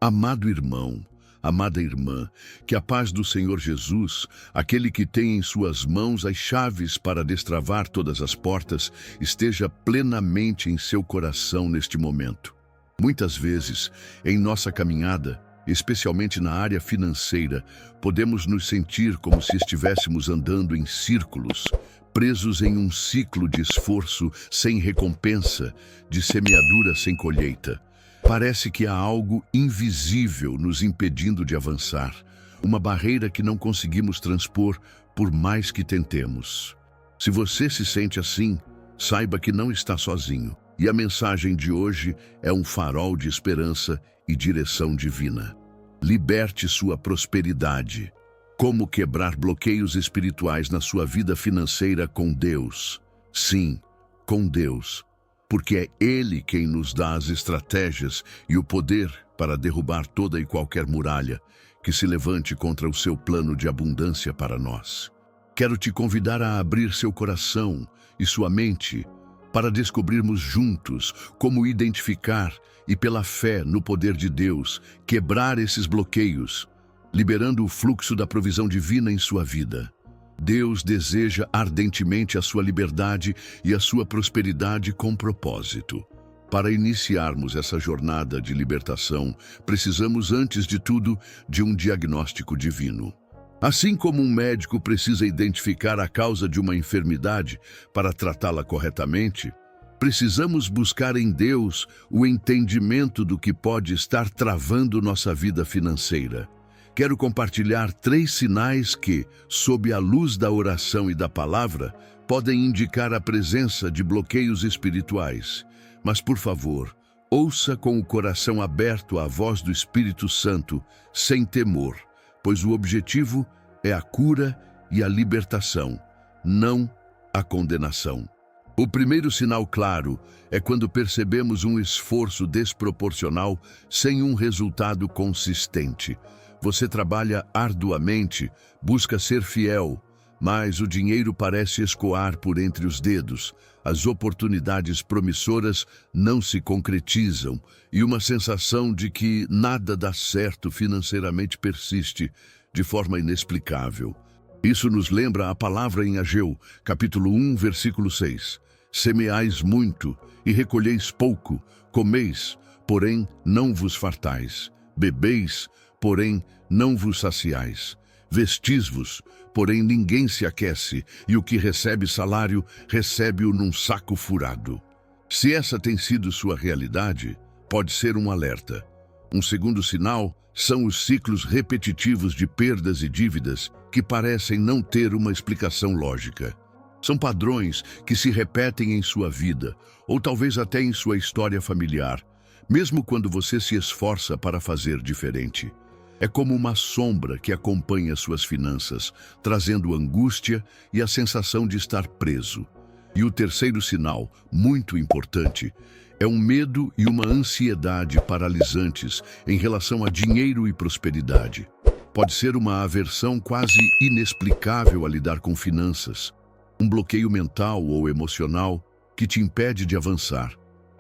Amado irmão, amada irmã, que a paz do Senhor Jesus, aquele que tem em suas mãos as chaves para destravar todas as portas, esteja plenamente em seu coração neste momento. Muitas vezes, em nossa caminhada, especialmente na área financeira, podemos nos sentir como se estivéssemos andando em círculos, presos em um ciclo de esforço sem recompensa, de semeadura sem colheita. Parece que há algo invisível nos impedindo de avançar, uma barreira que não conseguimos transpor por mais que tentemos. Se você se sente assim, saiba que não está sozinho. E a mensagem de hoje é um farol de esperança e direção divina. Liberte sua prosperidade. Como quebrar bloqueios espirituais na sua vida financeira com Deus? Sim, com Deus. Porque é Ele quem nos dá as estratégias e o poder para derrubar toda e qualquer muralha que se levante contra o seu plano de abundância para nós. Quero te convidar a abrir seu coração e sua mente para descobrirmos juntos como identificar e, pela fé no poder de Deus, quebrar esses bloqueios, liberando o fluxo da provisão divina em sua vida. Deus deseja ardentemente a sua liberdade e a sua prosperidade com propósito. Para iniciarmos essa jornada de libertação, precisamos, antes de tudo, de um diagnóstico divino. Assim como um médico precisa identificar a causa de uma enfermidade para tratá-la corretamente, precisamos buscar em Deus o entendimento do que pode estar travando nossa vida financeira. Quero compartilhar 3 sinais que, sob a luz da oração e da palavra, podem indicar a presença de bloqueios espirituais. Mas, por favor, ouça com o coração aberto a voz do Espírito Santo, sem temor, pois o objetivo é a cura e a libertação, não a condenação. O primeiro sinal claro é quando percebemos um esforço desproporcional sem um resultado consistente. Você trabalha arduamente, busca ser fiel, mas o dinheiro parece escoar por entre os dedos, as oportunidades promissoras não se concretizam e uma sensação de que nada dá certo financeiramente persiste de forma inexplicável. Isso nos lembra a palavra em Ageu, capítulo 1, versículo 6. Semeais muito e recolheis pouco, comeis, porém não vos fartais, bebeis, porém não vos saciais. Vestis-vos, porém ninguém se aquece, e o que recebe salário, recebe-o num saco furado. Se essa tem sido sua realidade, pode ser um alerta. Um segundo sinal são os ciclos repetitivos de perdas e dívidas que parecem não ter uma explicação lógica. São padrões que se repetem em sua vida, ou talvez até em sua história familiar, mesmo quando você se esforça para fazer diferente. É como uma sombra que acompanha suas finanças, trazendo angústia e a sensação de estar preso. E o terceiro sinal, muito importante, é um medo e uma ansiedade paralisantes em relação a dinheiro e prosperidade. Pode ser uma aversão quase inexplicável a lidar com finanças, um bloqueio mental ou emocional que te impede de avançar,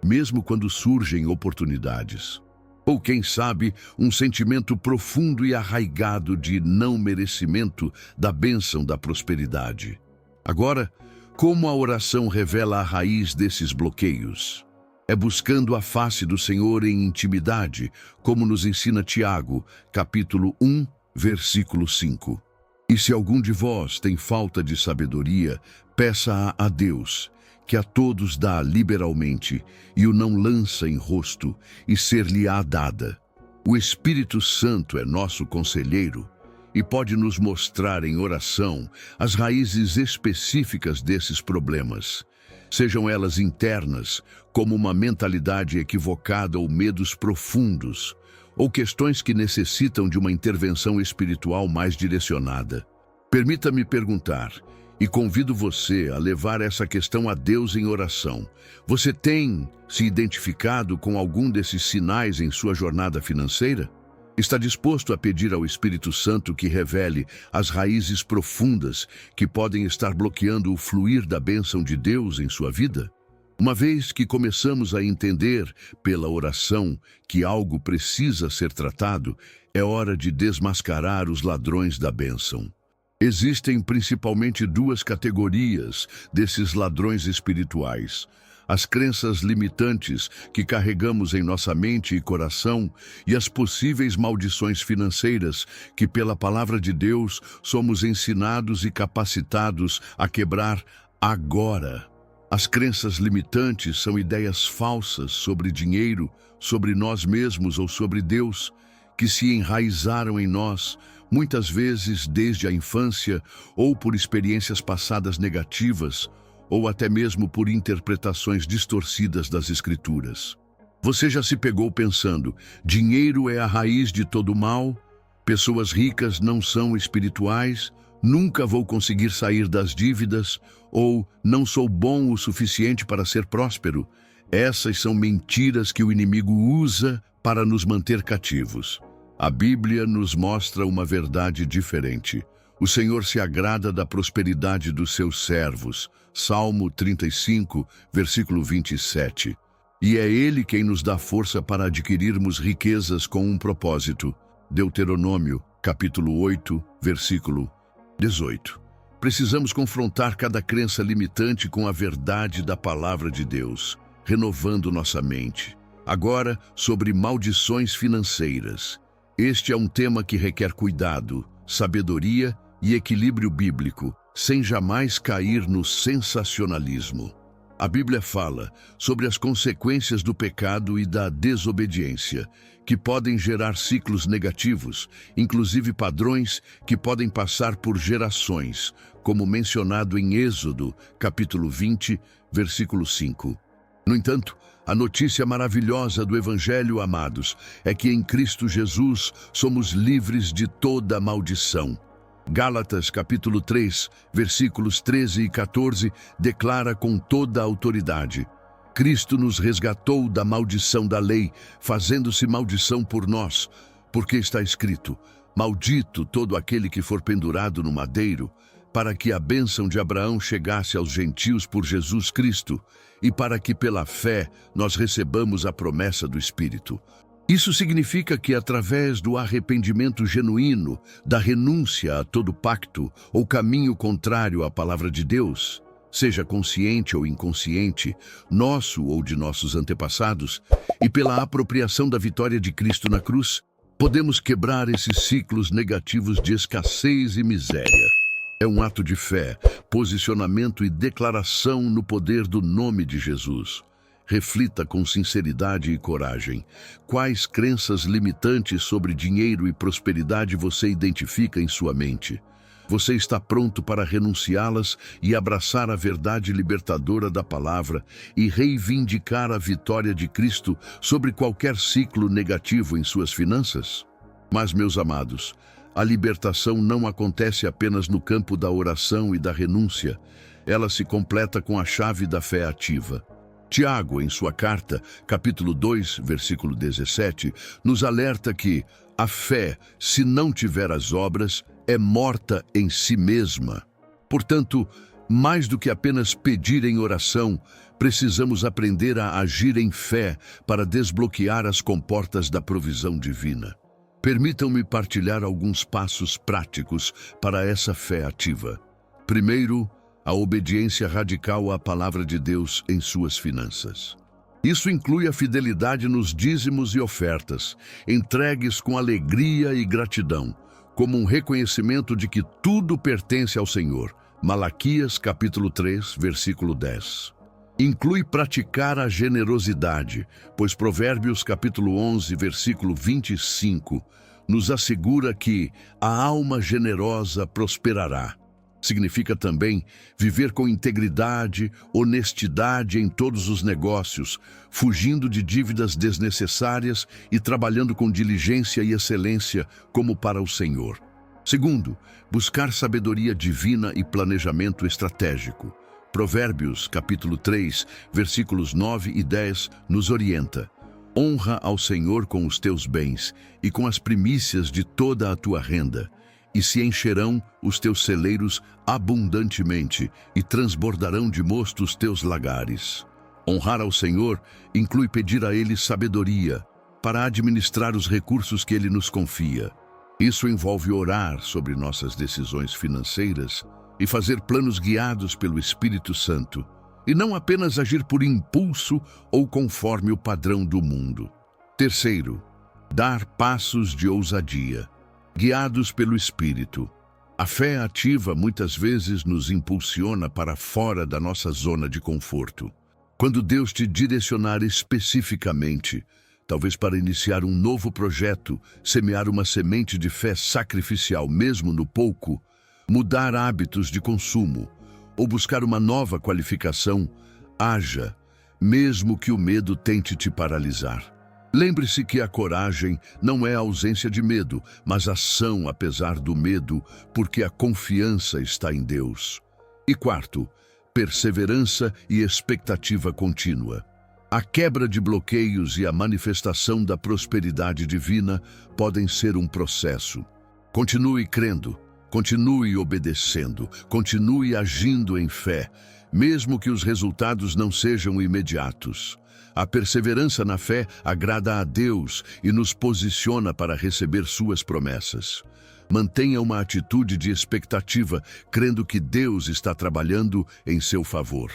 mesmo quando surgem oportunidades. Ou, quem sabe, um sentimento profundo e arraigado de não merecimento da bênção da prosperidade. Agora, como a oração revela a raiz desses bloqueios? É buscando a face do Senhor em intimidade, como nos ensina Tiago, capítulo 1, versículo 5. E se algum de vós tem falta de sabedoria, peça-a a Deus, que a todos dá liberalmente, e o não lança em rosto, e ser-lhe-á dada. O Espírito Santo é nosso conselheiro, e pode nos mostrar em oração as raízes específicas desses problemas. Sejam elas internas, como uma mentalidade equivocada ou medos profundos, ou questões que necessitam de uma intervenção espiritual mais direcionada. Permita-me perguntar, e convido você a levar essa questão a Deus em oração. Você tem se identificado com algum desses sinais em sua jornada financeira? Está disposto a pedir ao Espírito Santo que revele as raízes profundas que podem estar bloqueando o fluir da bênção de Deus em sua vida? Uma vez que começamos a entender, pela oração, que algo precisa ser tratado, é hora de desmascarar os ladrões da bênção. Existem principalmente duas categorias desses ladrões espirituais: as crenças limitantes que carregamos em nossa mente e coração e as possíveis maldições financeiras que, pela palavra de Deus, somos ensinados e capacitados a quebrar agora. As crenças limitantes são ideias falsas sobre dinheiro, sobre nós mesmos ou sobre Deus, que se enraizaram em nós, muitas vezes desde a infância ou por experiências passadas negativas, ou até mesmo por interpretações distorcidas das Escrituras. Você já se pegou pensando: dinheiro é a raiz de todo mal, pessoas ricas não são espirituais, nunca vou conseguir sair das dívidas, ou não sou bom o suficiente para ser próspero? Essas são mentiras que o inimigo usa para nos manter cativos. A Bíblia nos mostra uma verdade diferente. O Senhor se agrada da prosperidade dos seus servos. Salmo 35, versículo 27. E é Ele quem nos dá força para adquirirmos riquezas com um propósito. Deuteronômio, capítulo 8, versículo 18. Precisamos confrontar cada crença limitante com a verdade da palavra de Deus, renovando nossa mente. Agora, sobre maldições financeiras. Este é um tema que requer cuidado, sabedoria e equilíbrio bíblico, sem jamais cair no sensacionalismo. A Bíblia fala sobre as consequências do pecado e da desobediência, que podem gerar ciclos negativos, inclusive padrões que podem passar por gerações, como mencionado em Êxodo, capítulo 20, versículo 5. No entanto, a notícia maravilhosa do Evangelho, amados, é que em Cristo Jesus somos livres de toda maldição. Gálatas, capítulo 3, versículos 13 e 14, declara com toda a autoridade: Cristo nos resgatou da maldição da lei, fazendo-se maldição por nós, porque está escrito: maldito todo aquele que for pendurado no madeiro, para que a bênção de Abraão chegasse aos gentios por Jesus Cristo, e para que pela fé nós recebamos a promessa do Espírito. Isso significa que, através do arrependimento genuíno, da renúncia a todo pacto ou caminho contrário à palavra de Deus, seja consciente ou inconsciente, nosso ou de nossos antepassados, e pela apropriação da vitória de Cristo na cruz, podemos quebrar esses ciclos negativos de escassez e miséria. É um ato de fé, posicionamento e declaração no poder do nome de Jesus. Reflita com sinceridade e coragem. Quais crenças limitantes sobre dinheiro e prosperidade você identifica em sua mente? Você está pronto para renunciá-las e abraçar a verdade libertadora da palavra e reivindicar a vitória de Cristo sobre qualquer ciclo negativo em suas finanças? Mas, meus amados, a libertação não acontece apenas no campo da oração e da renúncia. Ela se completa com a chave da fé ativa. Tiago, em sua carta, capítulo 2, versículo 17, nos alerta que a fé, se não tiver as obras, é morta em si mesma. Portanto, mais do que apenas pedir em oração, precisamos aprender a agir em fé para desbloquear as comportas da provisão divina. Permitam-me partilhar alguns passos práticos para essa fé ativa. Primeiro, a obediência radical à palavra de Deus em suas finanças. Isso inclui a fidelidade nos dízimos e ofertas, entregues com alegria e gratidão, como um reconhecimento de que tudo pertence ao Senhor. Malaquias, capítulo 3, versículo 10. Inclui praticar a generosidade, pois Provérbios, capítulo 11, versículo 25, nos assegura que a alma generosa prosperará. Significa também viver com integridade, honestidade em todos os negócios, fugindo de dívidas desnecessárias e trabalhando com diligência e excelência como para o Senhor. Segundo, buscar sabedoria divina e planejamento estratégico. Provérbios, capítulo 3, versículos 9 e 10, nos orienta: honra ao Senhor com os teus bens e com as primícias de toda a tua renda, e se encherão os teus celeiros abundantemente, e transbordarão de mosto os teus lagares. Honrar ao Senhor inclui pedir a Ele sabedoria para administrar os recursos que Ele nos confia. Isso envolve orar sobre nossas decisões financeiras e fazer planos guiados pelo Espírito Santo, e não apenas agir por impulso ou conforme o padrão do mundo. Terceiro, dar passos de ousadia, guiados pelo Espírito. A fé ativa muitas vezes nos impulsiona para fora da nossa zona de conforto. Quando Deus te direcionar especificamente, talvez para iniciar um novo projeto, semear uma semente de fé sacrificial mesmo no pouco, mudar hábitos de consumo ou buscar uma nova qualificação, haja, mesmo que o medo tente te paralisar. Lembre-se que a coragem não é a ausência de medo, mas ação apesar do medo, porque a confiança está em Deus. E quarto, perseverança e expectativa contínua. A quebra de bloqueios e a manifestação da prosperidade divina podem ser um processo. Continue crendo, continue obedecendo, continue agindo em fé, mesmo que os resultados não sejam imediatos. A perseverança na fé agrada a Deus e nos posiciona para receber suas promessas. Mantenha uma atitude de expectativa, crendo que Deus está trabalhando em seu favor.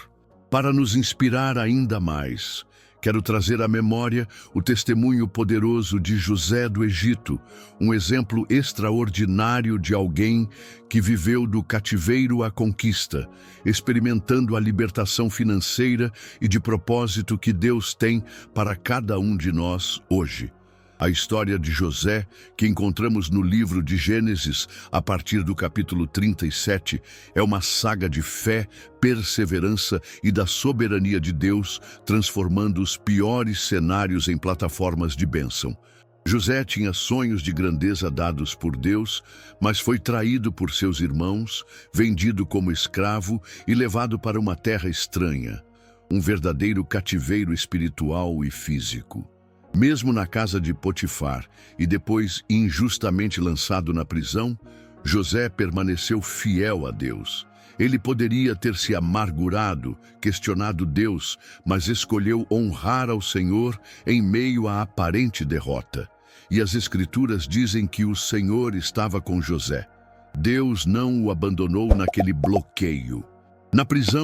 Para nos inspirar ainda mais, quero trazer à memória o testemunho poderoso de José do Egito, um exemplo extraordinário de alguém que viveu do cativeiro à conquista, experimentando a libertação financeira e de propósito que Deus tem para cada um de nós hoje. A história de José, que encontramos no livro de Gênesis, a partir do capítulo 37, é uma saga de fé, perseverança e da soberania de Deus, transformando os piores cenários em plataformas de bênção. José tinha sonhos de grandeza dados por Deus, mas foi traído por seus irmãos, vendido como escravo e levado para uma terra estranha, um verdadeiro cativeiro espiritual e físico. Mesmo na casa de Potifar e depois injustamente lançado na prisão, José permaneceu fiel a Deus. Ele poderia ter se amargurado, questionado Deus, mas escolheu honrar ao Senhor em meio à aparente derrota. E as Escrituras dizem que o Senhor estava com José. Deus não o abandonou naquele bloqueio. Na prisão,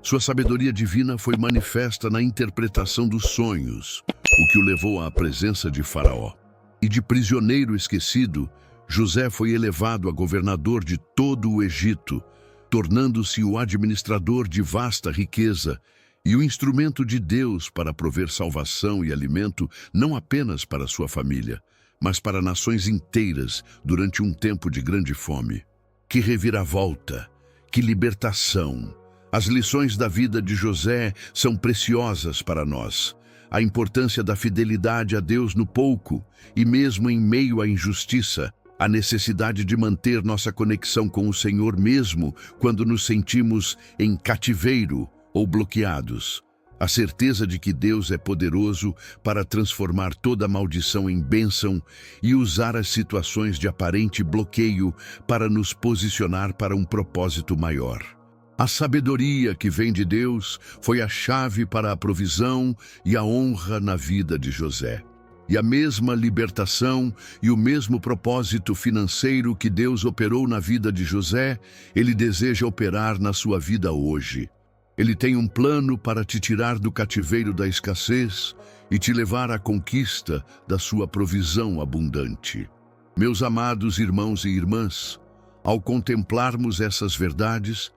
sua sabedoria divina foi manifesta na interpretação dos sonhos, o que o levou à presença de Faraó. E de prisioneiro esquecido, José foi elevado a governador de todo o Egito, tornando-se o administrador de vasta riqueza e o instrumento de Deus para prover salvação e alimento não apenas para sua família, mas para nações inteiras durante um tempo de grande fome. Que reviravolta, que libertação! As lições da vida de José são preciosas para nós. A importância da fidelidade a Deus no pouco e mesmo em meio à injustiça, a necessidade de manter nossa conexão com o Senhor mesmo quando nos sentimos em cativeiro ou bloqueados. A certeza de que Deus é poderoso para transformar toda maldição em bênção e usar as situações de aparente bloqueio para nos posicionar para um propósito maior. A sabedoria que vem de Deus foi a chave para a provisão e a honra na vida de José. E a mesma libertação e o mesmo propósito financeiro que Deus operou na vida de José, Ele deseja operar na sua vida hoje. Ele tem um plano para te tirar do cativeiro da escassez e te levar à conquista da sua provisão abundante. Meus amados irmãos e irmãs, ao contemplarmos essas verdades,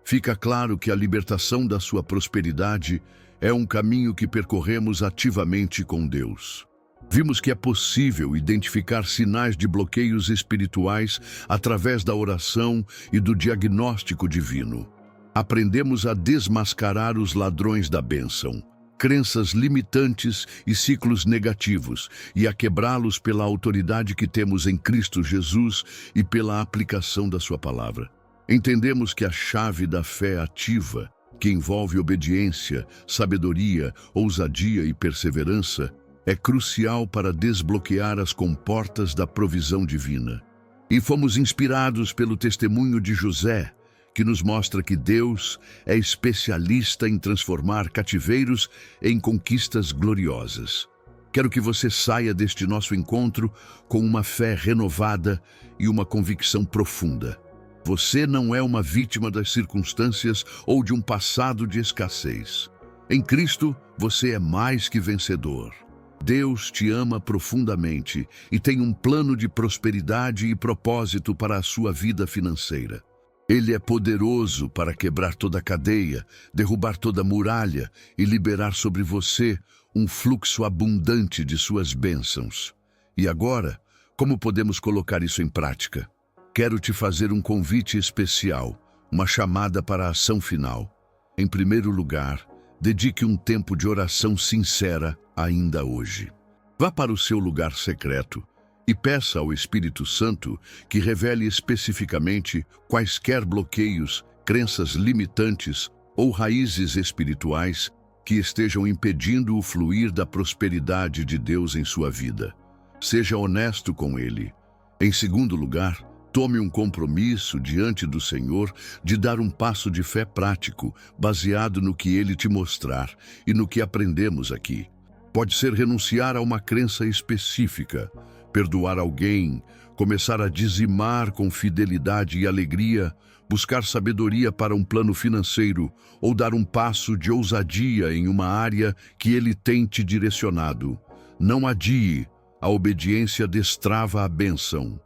fica claro que a libertação da sua prosperidade é um caminho que percorremos ativamente com Deus. Vimos que é possível identificar sinais de bloqueios espirituais através da oração e do diagnóstico divino. Aprendemos a desmascarar os ladrões da bênção, crenças limitantes e ciclos negativos, e a quebrá-los pela autoridade que temos em Cristo Jesus e pela aplicação da sua palavra. Entendemos que a chave da fé ativa, que envolve obediência, sabedoria, ousadia e perseverança, é crucial para desbloquear as comportas da provisão divina. E fomos inspirados pelo testemunho de José, que nos mostra que Deus é especialista em transformar cativeiros em conquistas gloriosas. Quero que você saia deste nosso encontro com uma fé renovada e uma convicção profunda. Você não é uma vítima das circunstâncias ou de um passado de escassez. Em Cristo, você é mais que vencedor. Deus te ama profundamente e tem um plano de prosperidade e propósito para a sua vida financeira. Ele é poderoso para quebrar toda cadeia, derrubar toda muralha e liberar sobre você um fluxo abundante de suas bênçãos. E agora, como podemos colocar isso em prática? Quero te fazer um convite especial, uma chamada para a ação final. Em primeiro lugar, dedique um tempo de oração sincera ainda hoje. Vá para o seu lugar secreto e peça ao Espírito Santo que revele especificamente quaisquer bloqueios, crenças limitantes ou raízes espirituais que estejam impedindo o fluir da prosperidade de Deus em sua vida. Seja honesto com Ele. Em segundo lugar, tome um compromisso diante do Senhor de dar um passo de fé prático, baseado no que Ele te mostrar e no que aprendemos aqui. Pode ser renunciar a uma crença específica, perdoar alguém, começar a dizimar com fidelidade e alegria, buscar sabedoria para um plano financeiro ou dar um passo de ousadia em uma área que Ele tem te direcionado. Não adie, a obediência destrava a bênção.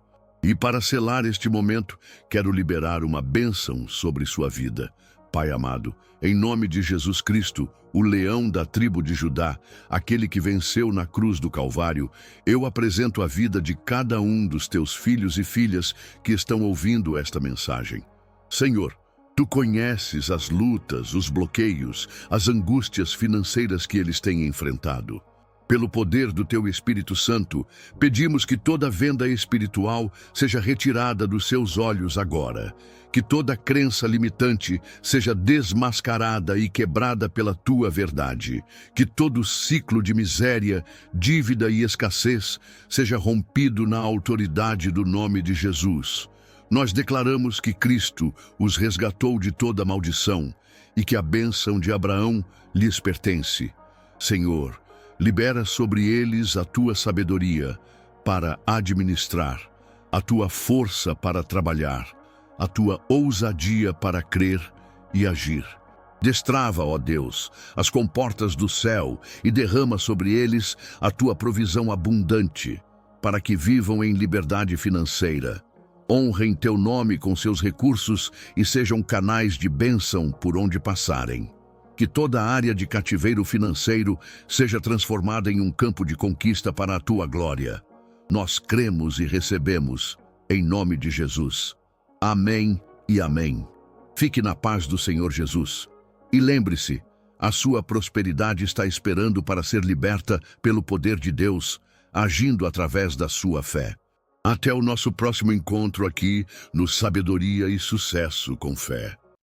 E para selar este momento, quero liberar uma bênção sobre sua vida. Pai amado, em nome de Jesus Cristo, o leão da tribo de Judá, aquele que venceu na cruz do Calvário, eu apresento a vida de cada um dos teus filhos e filhas que estão ouvindo esta mensagem. Senhor, Tu conheces as lutas, os bloqueios, as angústias financeiras que eles têm enfrentado. Pelo poder do Teu Espírito Santo, pedimos que toda venda espiritual seja retirada dos seus olhos agora, que toda crença limitante seja desmascarada e quebrada pela Tua verdade, que todo ciclo de miséria, dívida e escassez seja rompido na autoridade do nome de Jesus. Nós declaramos que Cristo os resgatou de toda maldição e que a bênção de Abraão lhes pertence. Senhor, libera sobre eles a Tua sabedoria para administrar, a Tua força para trabalhar, a Tua ousadia para crer e agir. Destrava, ó Deus, as comportas do céu e derrama sobre eles a Tua provisão abundante, para que vivam em liberdade financeira. Honrem Teu nome com seus recursos e sejam canais de bênção por onde passarem. Que toda a área de cativeiro financeiro seja transformada em um campo de conquista para a Tua glória. Nós cremos e recebemos, em nome de Jesus. Amém e amém. Fique na paz do Senhor Jesus. E lembre-se, a sua prosperidade está esperando para ser liberta pelo poder de Deus, agindo através da sua fé. Até o nosso próximo encontro aqui no Sabedoria e Sucesso com Fé.